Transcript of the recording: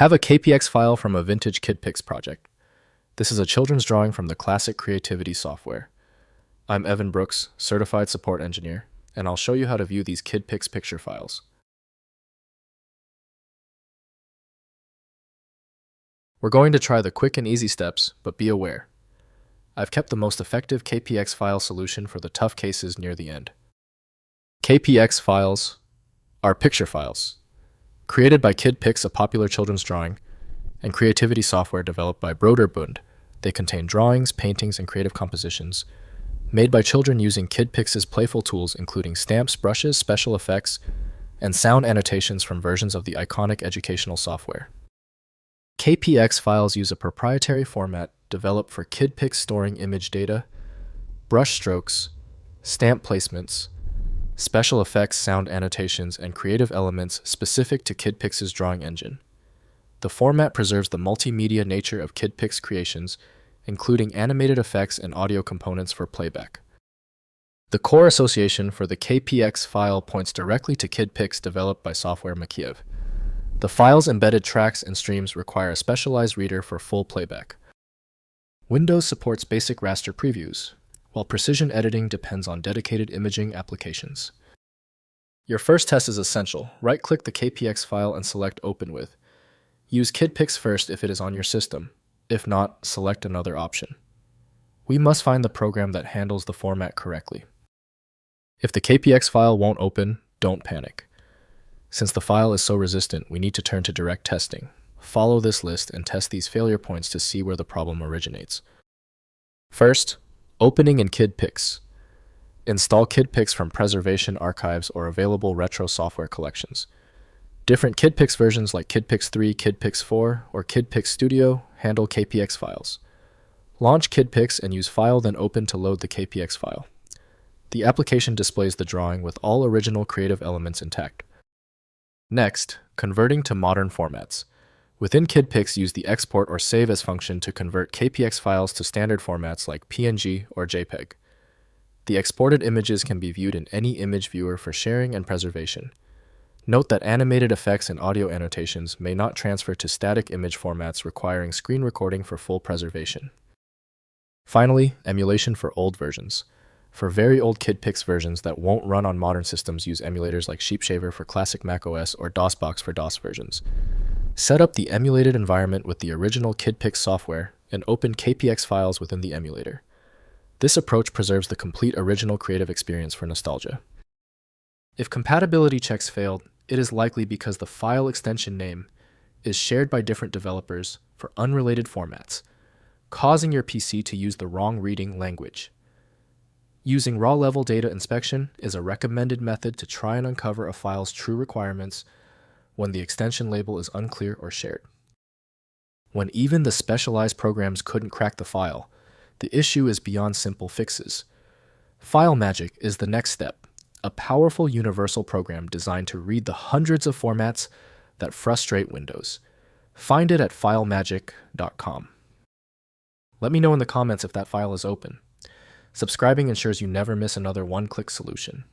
Have a KPX file from a vintage Kid Pix project. This is a children's drawing from the classic creativity software. I'm Evan Brooks, Certified Support Engineer, and I'll show you how to view these Kid Pix picture files. We're going to try the quick and easy steps, but be aware. I've kept the most effective KPX file solution for the tough cases near the end. KPX files are picture files, created by Kid Pix, a popular children's drawing and creativity software developed by Brøderbund. They contain drawings, paintings, and creative compositions made by children using Kid Pix's playful tools, including stamps, brushes, special effects, and sound annotations from versions of the iconic educational software. KPX files use a proprietary format developed for Kid Pix, storing image data, brush strokes, stamp placements, special effects, sound annotations, and creative elements specific to Kid Pix's drawing engine. The format preserves the multimedia nature of Kid Pix creations, including animated effects and audio components for playback. The core association for the KPX file points directly to Kid Pix, developed by Software Makiev. The file's embedded tracks and streams require a specialized reader for full playback. Windows supports basic raster previews, while precision editing depends on dedicated imaging applications. Your first test is essential. Right-click the KPX file and select Open With. Use Kid Pix first if it is on your system. If not, select another option. We must find the program that handles the format correctly. If the KPX file won't open, don't panic. Since the file is so resistant, we need to turn to direct testing. Follow this list and test these failure points to see where the problem originates. First, opening in Kid Pix. Install Kid Pix from preservation archives or available retro software collections. Different Kid Pix versions like Kid Pix 3, Kid Pix 4, or Kid Pix Studio handle KPX files. Launch Kid Pix and use File then Open to load the KPX file. The application displays the drawing with all original creative elements intact. Next, converting to modern formats. Within Kid Pix, use the Export or Save As function to convert KPX files to standard formats like PNG or JPEG. The exported images can be viewed in any image viewer for sharing and preservation. Note that animated effects and audio annotations may not transfer to static image formats, requiring screen recording for full preservation. Finally, emulation for old versions. For very old Kid Pix versions that won't run on modern systems, use emulators like Sheepshaver for classic macOS or DOSBox for DOS versions. Set up the emulated environment with the original Kid Pix software and open KPX files within the emulator. This approach preserves the complete original creative experience for nostalgia. If compatibility checks failed, it is likely because the file extension name is shared by different developers for unrelated formats, causing your PC to use the wrong reading language. Using raw-level data inspection is a recommended method to try and uncover a file's true requirements when the extension label is unclear or shared. When even the specialized programs couldn't crack the file, the issue is beyond simple fixes. File Magic is the next step, a powerful universal program designed to read the hundreds of formats that frustrate Windows. Find it at filemagic.com. Let me know in the comments if that file is open. Subscribing ensures you never miss another one-click solution.